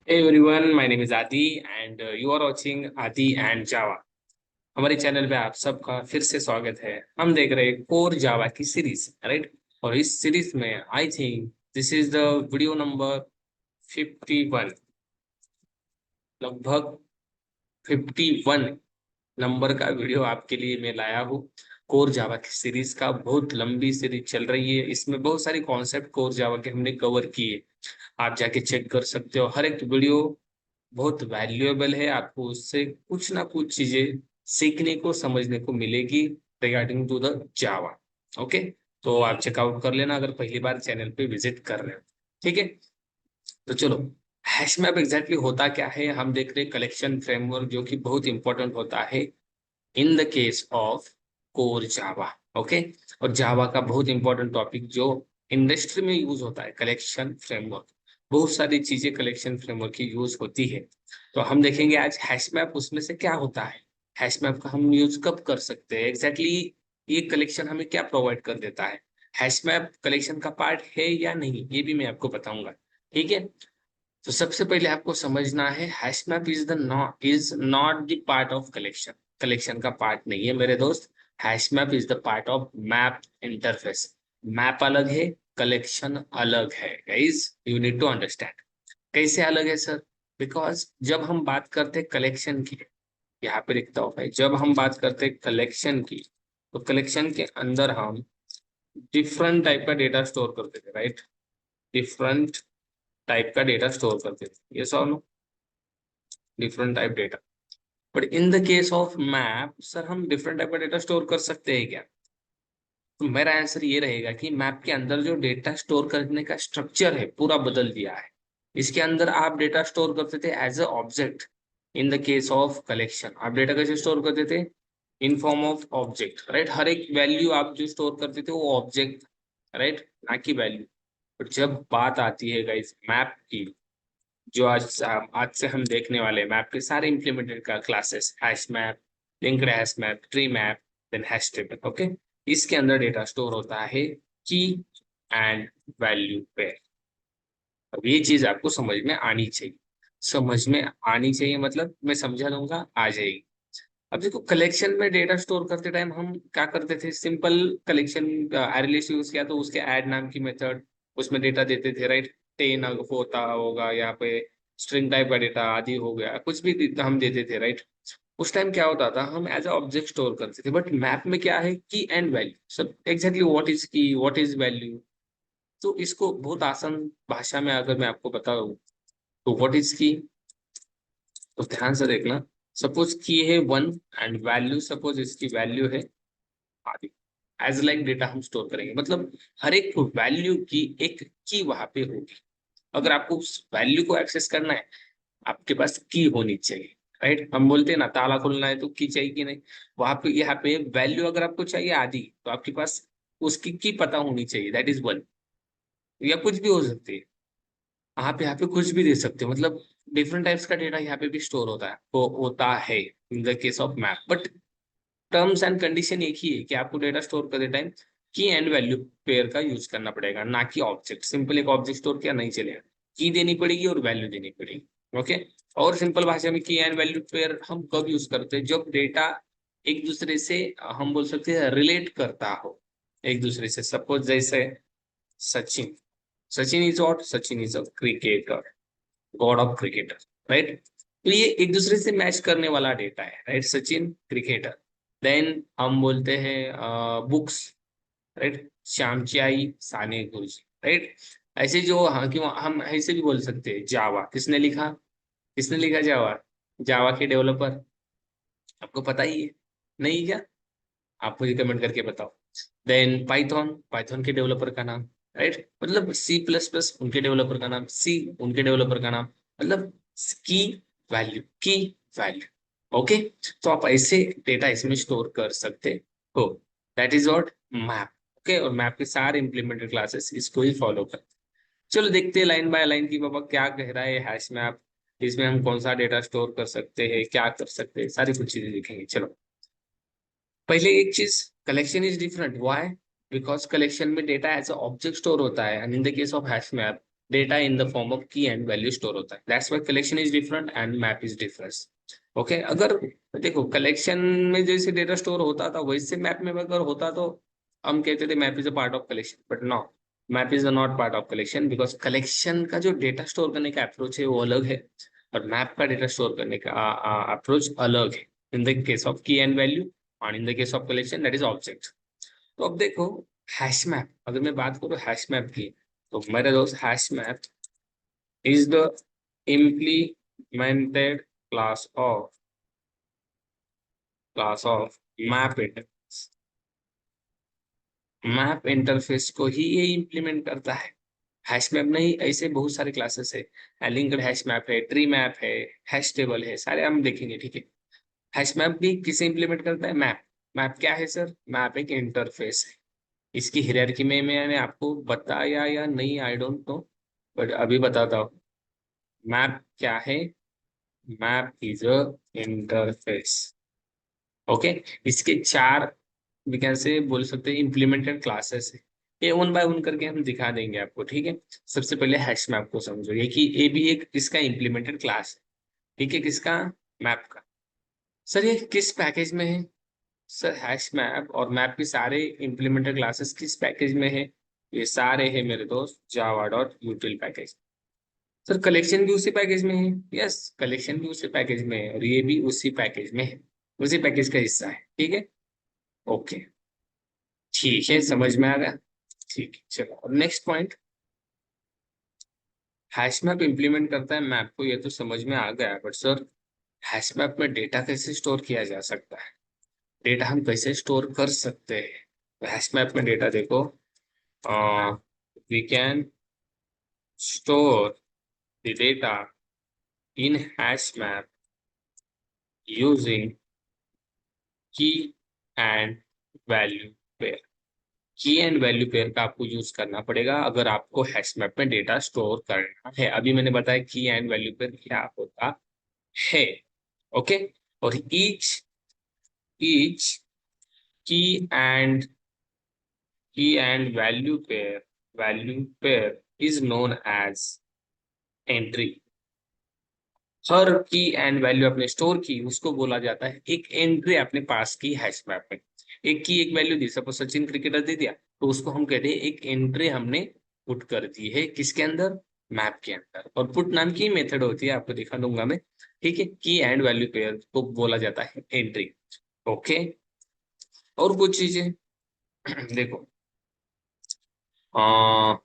Hey everyone, my name is Adi and you are watching Adi and Java। हमारे channel पे आप सबका फिर से स्वागत है। हम देख रहे हैं कोर जावा की सीरीज, राइट। और इस सीरीज में I think this is the video number 51, लगभग 51 नंबर का वीडियो आपके लिए मैं लाया हूँ। कोर जावा की सीरीज का बहुत लंबी सीरीज चल रही है, इसमें बहुत सारी कॉन्सेप्ट कोर जावा के हमने कवर किए। आप जाके चेक कर सकते हो, हर एक वीडियो बहुत वैल्यूएबल है। आपको उससे कुछ ना कुछ चीजें सीखने को समझने को मिलेगी regarding to the Java. Okay, तो आप चेकआउट कर लेना अगर पहली बार चैनल पे विजिट कर रहे हो। ठीक है, तो चलो। हैश मैप एग्जैक्टली होता क्या है, हम देख रहे हैं कलेक्शन फ्रेमवर्क जो कि बहुत इंपॉर्टेंट होता है इन the case of core Java. Okay, और जावा का बहुत इंपॉर्टेंट टॉपिक जो इंडस्ट्री में यूज होता है, कलेक्शन फ्रेमवर्क। बहुत सारी चीजें कलेक्शन फ्रेमवर्क की यूज होती है। तो हम देखेंगे आज हैश मैप उसमें से क्या होता है, हैश मैप का हम यूज कब कर सकते हैं एग्जैक्टली, ये कलेक्शन हमें क्या प्रोवाइड कर देता है, हैश मैप कलेक्शन का पार्ट है या नहीं, ये भी मैं आपको बताऊंगा। ठीक है, तो सबसे पहले आपको समझना है hash map is not the part of collection. Collection का पार्ट नहीं है मेरे दोस्त। Hash map is the part of map interface. Map अलग है, कलेक्शन अलग है। Guys you need to understand कैसे अलग है सर। बिकॉज जब हम बात करते हैं कलेक्शन की, यहाँ पे लिखता हूँ भाई, जब हम बात करते हैं कलेक्शन की, तो कलेक्शन के अंदर हम डिफरेंट टाइप का डेटा स्टोर करते थे, राइट। डिफरेंट टाइप का डेटा स्टोर करते थे, ये sir, different type data. But in the case of map sir, हम डिफरेंट टाइप का डेटा स्टोर कर सकते हैं क्या। तो मेरा आंसर ये रहेगा कि मैप के अंदर जो डेटा स्टोर करने का स्ट्रक्चर है पूरा बदल दिया है। इसके अंदर आप डेटा स्टोर करते थे as a object. In the case of collection आप डेटा कैसे स्टोर करते थे, in form of object, right. हर एक वैल्यू आप जो स्टोर करते थे वो ऑब्जेक्ट, राइट, ना कि वैल्यू। बट जब बात आती है गाइस मैप की, जो आज से हम देखने वाले मैप के सारे इंप्लीमेंटेड का classes, hash map, linked hash map, tree map, then hash table. Okay, इसके अंदर डेटा स्टोर होता है की एंड वैल्यू पे। अब ये चीज आपको समझ में आनी चाहिए। समझ में आनी चाहिए मतलब मैं समझा दूंगा, आ जाएगी। अब देखो, कलेक्शन में डेटा स्टोर करते टाइम हम क्या करते थे, सिंपल कलेक्शन एरेलिस्ट यूज किया तो उसके ऐड नाम की मेथड, उसमें डेटा देते थे, राइट। टेन होता होगा यहाँ पे, स्ट्रिंग टाइप का डेटा आदि हो गया, कुछ भी हम देते थे, राइट। उस टाइम क्या होता था, हम एज अ ऑब्जेक्ट स्टोर करते थे। बट मैप में क्या है, की एंड वैल्यू। सब एग्जैक्टली व्हाट इज की, व्हाट इज वैल्यू। तो इसको बहुत आसान भाषा में अगर मैं आपको बताऊं, तो व्हाट इज की, तो ध्यान से देखना। सपोज की है 1 एंड वैल्यू, सपोज इसकी वैल्यू है आदि। एज लाइक डेटा हम स्टोर करेंगे, मतलब हर एक वैल्यू की एक की वहां पे होगी। अगर आपको उस वैल्यू को एक्सेस करना है, आपके पास की होनी चाहिए, राइट। हम बोलते हैं ना, ताला खोलना है तो की चाहिए कि नहीं। वहां पे यहाँ पे वैल्यू अगर आपको चाहिए आदि, तो आपके पास उसकी की पता होनी चाहिए, दैट इज 1। या कुछ भी हो सकती है, आप यहाँ पे कुछ भी दे सकते हो, मतलब डिफरेंट टाइप्स का डेटा यहाँ पे भी स्टोर होता है, वो होता है इन the case of map. But terms and condition एक ही है कि आपको डेटा स्टोर करते टाइम की एंड वैल्यू पेयर का यूज करना पड़ेगा, ना कि ऑब्जेक्ट। सिंपल एक ऑब्जेक्ट स्टोर किया नहीं चलेगा, की देनी पड़ेगी और वैल्यू देनी पड़ेगी। ओके, और सिंपल भाषा में की एंड वैल्यू पेयर हम कब यूज करते हैं, जब डेटा एक दूसरे से हम बोल सकते हैं रिलेट करता हो एक दूसरे से। सपोज जैसे Sachin, Sachin is what, Sachin is a cricketer, God of cricketer, right. तो ये एक दूसरे से मैच करने वाला डेटा है, राइट। सचिन क्रिकेटर, देन हम बोलते हैं बुक्स, राइट। श्यामची आई साने गुरुजी, राइट। ऐसे जो, हाँ, क्यों हम ऐसे भी बोल सकते हैं जावा, किसने लिखा, किसने लिखा जावा, जावा के डेवलपर। आपको पता ही है, नहीं क्या, आप मुझे कमेंट करके बताओ। देन पाइथन, पाइथन के डेवलपर का नाम, राइट। मतलब सी प्लस प्लस उनके डेवलपर का नाम, सी उनके डेवलपर का नाम, मतलब की वैल्यू, की वैल्यू। ओके, तो आप ऐसे डेटा इसमें स्टोर कर सकते हो, that is what map. Okay, और मैप के सारे इंप्लीमेंटेड क्लासेस इसको ही फॉलो करते हैं। चलो देखते हैं लाइन बाय लाइन की बाबा क्या कह रहा है हैश मैप। इसमें हम कौन सा डेटा स्टोर कर सकते हैं, क्या कर सकते हैं, सारी कुछ चीजें देखेंगे। चलो, पहले एक चीज, collection is different, why, because collection में डेटा एज ऑब्जेक्ट स्टोर होता है, and in the case of hash map data in the form of की एंड वैल्यू स्टोर होता है। That's why collection is different and map is difference. Okay, अगर देखो collection में जैसे डेटा स्टोर होता था वैसे मैप में अगर होता तो हम कहते थे map is a part of collection, but no, map is not part of collection, because collection का जो डेटा स्टोर करने का अप्रोच है वो अलग है और मैप का डेटा स्टोर करने का अप्रोच अलग है। इन द केस ऑफ की एंड वैल्यू और इन the case of collection that is object. तो अब देखो हैश मैप, अगर मैं बात करूँ हैश मैप की, तो मेरे दोस्त hash map is the implemented class of map interface। Map interface को ही ये इम्प्लीमेंट करता है। हैश मैप नहीं, ऐसे बहुत सारे क्लासेस है, लिंक्ड हैश मैप है, ट्री मैप है, हैश टेबल है, सारे हम देखेंगे, ठीक है। हैश मैप भी किसे इम्प्लीमेंट करता है? मैप। मैप क्या है सर? मैप एक इंटरफेस है। इसकी हियरार्की में मैंने आपको बताया या नहीं, आई डोंट नो, बट अभी बताता हूँ। मैप क्या है? Map is a interface. Okay, इसके चार वी कैन से बोल सकते हैं इम्प्लीमेंटेड क्लासेस है। ये वन बाय वन करके हम दिखा देंगे आपको, ठीक है। सबसे पहले हैश मैप को समझो, ये कि ये भी एक इसका इम्प्लीमेंटेड क्लास है, ठीक है। किसका? मैप का। सर ये किस पैकेज में है? सर हैश मैप और मैप के सारे इम्प्लीमेंटेड क्लासेस किस पैकेज में है? ये सारे है मेरे दोस्त Java dot यूटिल package. Sir collection भी उसी पैकेज में है? यस, कलेक्शन भी उसी पैकेज में है और ये भी उसी पैकेज में है, उसी पैकेज का हिस्सा है, ठीक है। ओके, ठीक है, समझ में आ गया। ठीक है, चलो अब next point. Hash map implement करता है मैप को, ये तो समझ में आ गया, बट सर हैश मैप में डेटा कैसे स्टोर किया जा सकता है? डेटा हम कैसे स्टोर कर सकते हैं? तो हैश मैप में डेटा देखो, we can store the data in hash map using key and value pair. Key and value pair का आपको यूज करना पड़ेगा अगर आपको हैश मैप में डेटा स्टोर करना है। अभी मैंने बताया की एंड वैल्यू पेयर क्या होता है। ओके, और each key and value pair is known as entry. हर की एंड वैल्यू आपने स्टोर की उसको बोला जाता है एक एंट्री आपने पास की हैश मैप में। एक की एक वैल्यू दी, सपोज सचिन क्रिकेटर दे दिया, तो उसको हम कहते हैं एक एंट्री हमने पुट कर दी है किसके अंदर? मैप के अंदर। और पुट नाम की मेथड होती है, आपको दिखा दूंगा मैं, ठीक है। की एंड वैल्यू पेयर को बोला जाता है एंट्री। ओके, और कुछ चीजें देखो, आ,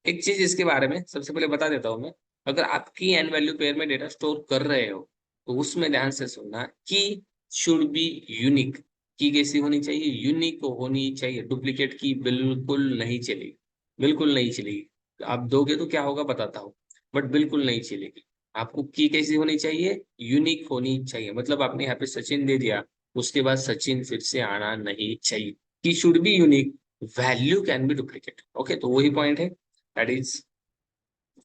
एक चीज इसके बारे में सबसे पहले बता देता हूं मैं। अगर आप की एंड वैल्यू पेयर में डेटा स्टोर कर रहे हो तो उसमें ध्यान से सुनना, की शुड बी यूनिक। की कैसी होनी चाहिए? यूनिक होनी चाहिए। डुप्लीकेट की बिल्कुल नहीं चलेगी, बिल्कुल नहीं चलेगी। आप दोगे तो क्या होगा बताता हूँ, बट बिल्कुल नहीं चलेगी। आपको की कैसी होनी चाहिए? यूनिक होनी चाहिए। मतलब आपने यहाँ पे सचिन दे दिया, उसके बाद सचिन फिर से आना नहीं चाहिए। की should be unique, value can be duplicate. Okay, तो वही पॉइंट है, that is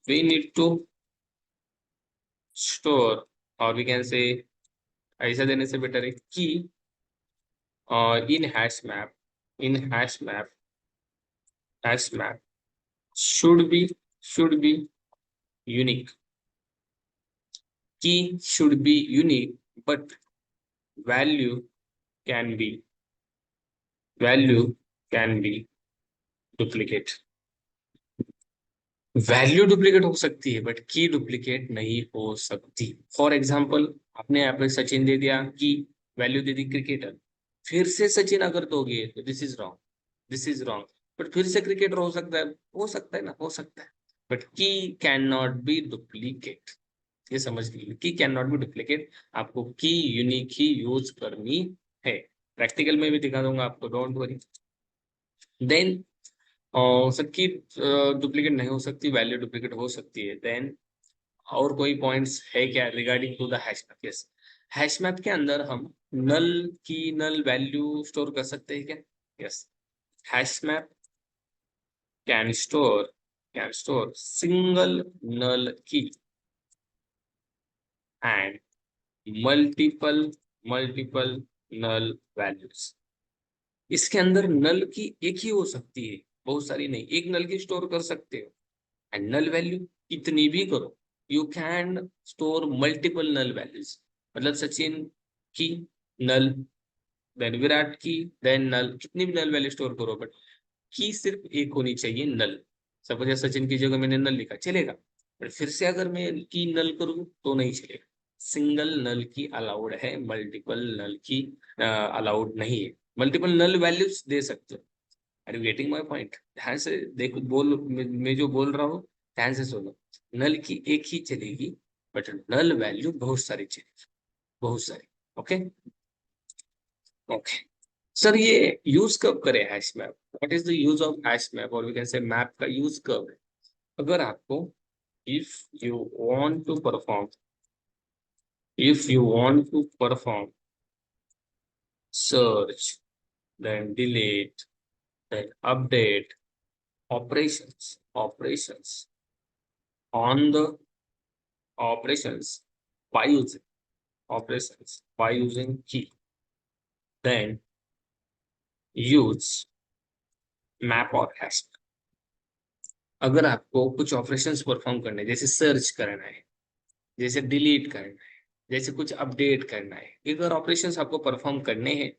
we need to store, or we can say ऐसा देने से बेटर है कि in hash map should be unique। key should be unique, but value can be value can be duplicate। Value duplicate हो सकती है but की duplicate नहीं हो सकती। फॉर एग्जाम्पल, आपने यहाँ पे सचिन दे दिया, की वैल्यू दे दी क्रिकेटर, फिर से सचिन अगर दोगे तो this is wrong, this is wrong. But फिर से क्रिकेटर हो सकता है ना, हो सकता है, बट की कैन नॉट बी डुप्लीकेट। ये समझ लीजिए, की कैन नॉट बी डुप्लीकेट। आपको की यूनिक ही यूज करनी है। प्रैक्टिकल में भी दिखा दूंगा आपको, डोंट वरी। देन सबकी डुप्लीकेट नहीं हो सकती, वैल्यू डुप्लीकेट हो सकती है। देन और कोई पॉइंट्स है क्या regarding to the hash map? Yes, hash map के अंदर हम नल की नल वैल्यू स्टोर कर सकते हैं क्या? Yes, hash map can store single null key and multiple multiple null values. इसके अंदर नल की एक ही हो सकती है, बहुत सारी नहीं, एक नल की स्टोर कर सकते हो। एंड नल वैल्यू कितनी भी करो, you can store multiple null values. मतलब सचिन की नल, देन विराट की, देन नल, कितनी भी नल वैल्यू स्टोर करो, बट की सिर्फ एक होनी चाहिए, नल। सपोज सचिन की जगह मैंने नल लिखा, चलेगा, पर फिर से अगर मैं की नल करूँ तो नहीं चलेगा। सिंगल नल की अलाउड है, मल्टीपल नल की अलाउड नहीं है। मल्टीपल नल वैल्यूज दे सकते हो। Are you getting my point? ध्यान से देखो, मैं जो बोल रहा हूँ ध्यान से सुनो। नल की एक ही चलेगी, बट नल वैल्यू बहुत सारी चलेगी, बहुत सारी। ओके, ओके सर, ये यूज कब करें hash map? What is the use of hash map, और वी कैन से मैप का यूज कब है? अगर आपको, if you want to perform, if you want to perform search, then delete, then update, operations on the operations by using key, then use map और hash। अगर आपको कुछ operations perform करने हैं, जैसे सर्च करना है, जैसे डिलीट करना है, जैसे कुछ अपडेट करना है, अगर ऑपरेशंस आपको परफॉर्म करने हैं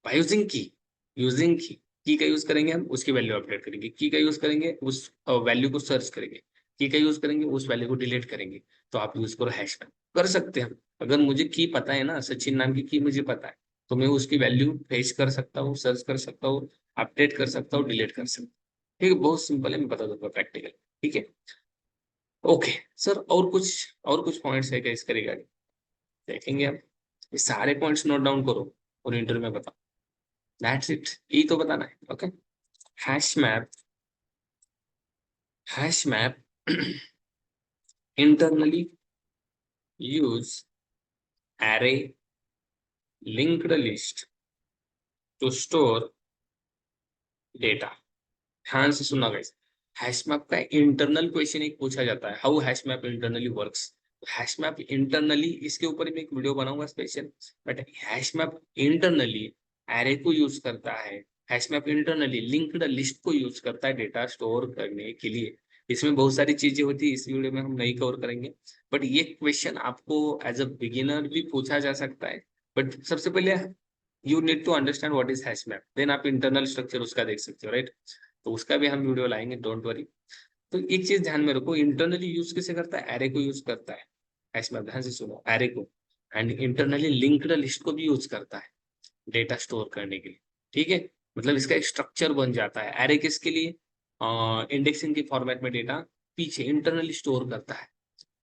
बाय यूजिंग की, यूजिंग की का यूज करेंगे, हम उसकी वैल्यू अपडेट करेंगे, की का यूज करेंगे, उस वैल्यू को सर्च करेंगे, की का यूज करेंगे, उस वैल्यू को डिलीट करेंगे। तो आप यूज करो हैश टैग, कर सकते हैं। अगर मुझे की पता है ना, सचिन नाम की मुझे पता है, तो मैं उसकी वैल्यू फेच कर सकता हूँ, सर्च कर सकता हूँ, अपडेट कर सकता हूँ, डिलीट कर सकता हूँ। ठीक है, बहुत सिंपल है, मैं बता दूंगा प्रैक्टिकल। ठीक है, ओके सर, और कुछ पॉइंट्स है क्या इसके रिगार्डिंग? देखेंगे हम। ये सारे पॉइंट्स नोट डाउन करो और इंटरव्यू में बताओ। दैट्स इट, यही तो बताना है। Okay, hash map, hash map internally use array linked list to store data। ध्यान से सुनना गाइस, हैश मैप का इंटरनल क्वेश्चन एक पूछा जाता है, how hash map internally works. Hash map internally, इसके ऊपर भी एक वीडियो बनाऊंगा special, but hash map internally array को यूज करता है, hash map internally linked list को यूज करता है डेटा स्टोर करने के लिए। इसमें बहुत सारी चीजें होती है, इस वीडियो में हम नहीं कवर करेंगे, बट ये क्वेश्चन आपको एज अ बिगिनर भी पूछा जा सकता है। बट सबसे पहले you need to understand what is hash map, then आप इंटरनल स्ट्रक्चर उसका देख सकते हो, राइट? तो उसका भी हम वीडियो लाएंगे, डोंट वरी। तो एक चीज ध्यान में रखो, इंटरनली यूज किसे करता है? एरे को यूज करता है। हैश मैप, ध्यान से सुनो, एरे को। एंड इंटरनली लिंक्ड लिस्ट को भी यूज करता है डेटा स्टोर करने के लिए। ठीक है, मतलब इसका एक स्ट्रक्चर बन जाता है। एरे किसके लिए? इंडेक्सिंग के फॉर्मेट में डेटा पीछे इंटरनली स्टोर करता है।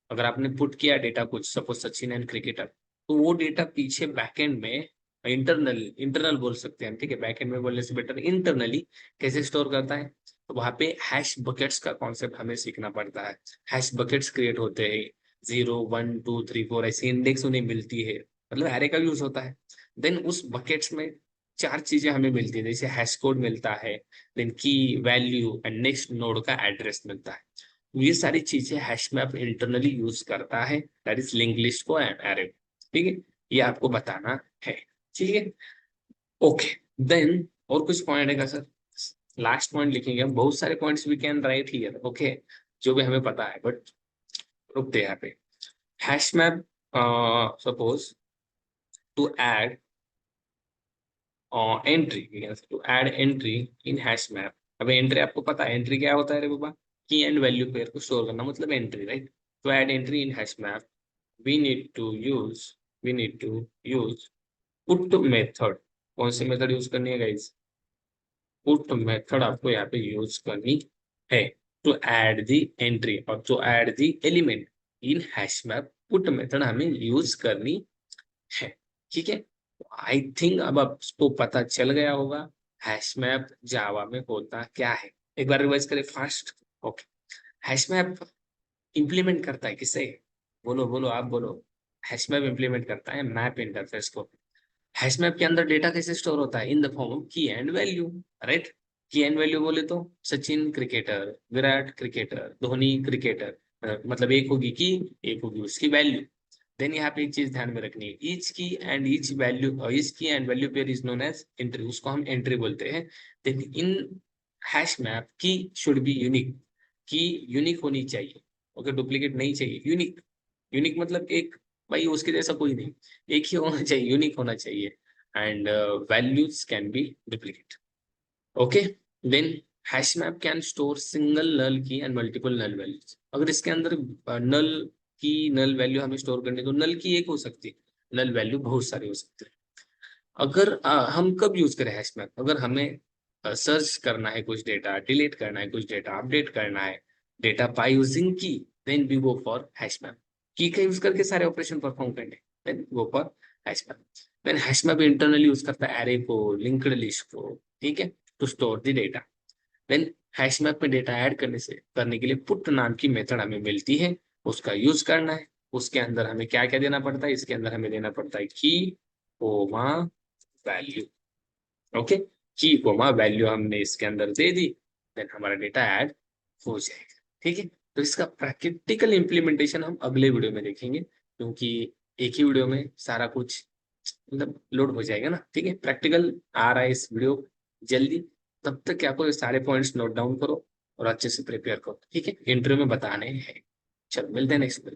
अगर आपने पुट किया डेटा कुछ, सपोज सचिन एंड क्रिकेटर, तो वो डेटा पीछे बैकएंड में इंटरनल बोल सकते हैं, ठीक है, बैकएंड में बोलने से बेटर इंटरनली कैसे स्टोर करता है। तो वहां पे हैश बकेट्स का कॉन्सेप्ट हमें सीखना पड़ता है। हैश बकेट्स क्रिएट होते हैं, 0 1 2 3 4 ऐसी इंडेक्स उन्हें मिलती है, मतलब एरे का यूज होता है। देन उस बकेट्स में चार चीजें हमें मिलती है, जैसे हैश कोड मिलता है, देन की वैल्यू एंड नेक्स्ट नोड का एड्रेस मिलता है। ये सारी चीजें हैश मैप इंटरनली यूज करता है, दैट इज लिंक लिस्ट को एंड एरे। ठीक है, ये आपको बताना है। ठीक है, ओके, देन और कुछ पॉइंट है क्या सर? लास्ट पॉइंट लिखेंगे हम, बहुत सारे points we can write here, okay, जो भी हमें पता है, बट रुकते हैं यहाँ पे। Hash map, suppose to add entry, to add entry in hash map. अब एंट्री आपको पता है, एंट्री क्या होता है रे बाबा? की एंड वैल्यू पेयर को स्टोर करना, मतलब एंट्री, राइट? तो add entry in hash map, we need to use we need to use put method. कौन सी मेथड यूज करनी है गाइस? पुट मेथड आपको यहाँ पे यूज करनी है टू ऐड द एंट्री और to add the element in hash map. Put method हमें यूज करनी है। ठीक है, आई थिंक अब आपको पता चल गया होगा हैश मैप जावा में होता क्या है। एक बार रिवाइज करें fast. Okay, hash map implement करता है किसे? बोलो बोलो, आप बोलो। हैश मैप इंप्लीमेंट करता है मैप इंटरफेस को। हैश मैप के अंदर डेटा कैसे स्टोर होता है? इन द फॉर्म ऑफ की एंड वैल्यू, राइट? की एंड वैल्यू बोले तो Sachin cricketer, Virat cricketer, Dhoni cricketer, मतलब एक होगी की, एक होगी उसकी वैल्यू। देन यहाँ पे एक चीज ध्यान में रखनी है, each key and each value, each key and value pair is known as entry, उसको हम एंट्री बोलते हैं। Then in hash map key should be unique, key unique होनी चाहिए। ओके, डुप्लीकेट नहीं चाहिए, यूनिक। यूनिक मतलब एक, भाई उसके जैसा कोई नहीं, एक ही होना चाहिए, यूनिक होना चाहिए। And values can be duplicate. Okay, then hash map can store single null key and multiple null values. अगर इसके अंदर नल की नल वैल्यू हमें स्टोर करनी है, तो नल की एक हो सकती है, नल वैल्यू बहुत सारी हो सकती है। अगर हम कब यूज करें हैश मैप, अगर हमें सर्च करना है कुछ डेटा, डिलीट करना है कुछ डेटा, अपडेट करना है data by using key, then we go for hash map. Key का यूज करके सारे ऑपरेशन परफॉर्म करने, then go for hash map. Then hash map internally use करता है एरे को, लिंक्ड लिस्ट को, ठीक है, to store the data. Then hash map में डेटा ऐड करने के लिए पुट नाम की मेथड हमें मिलती है, उसका यूज करना है। उसके अंदर हमें क्या क्या देना पड़ता है, इसके अंदर हमें देना पड़ता है की कोमा वैल्यू। ओके, की कोमा वैल्यू हमने इसके अंदर दे दी, देन हमारा डेटा ऐड हो जाएगा। ठीक है, तो इसका प्रैक्टिकल इम्प्लीमेंटेशन हम अगले वीडियो में देखेंगे, क्योंकि एक ही वीडियो में सारा कुछ मतलब लोड हो जाएगा ना। ठीक है, प्रैक्टिकल आ रहा है इस वीडियो जल्दी, तब तक क्या करो, सारे पॉइंट्स नोट डाउन करो और अच्छे से प्रिपेयर करो। ठीक है, इंटरव्यू में बताने हैं। चलो मिलते हैं नेक्स्ट।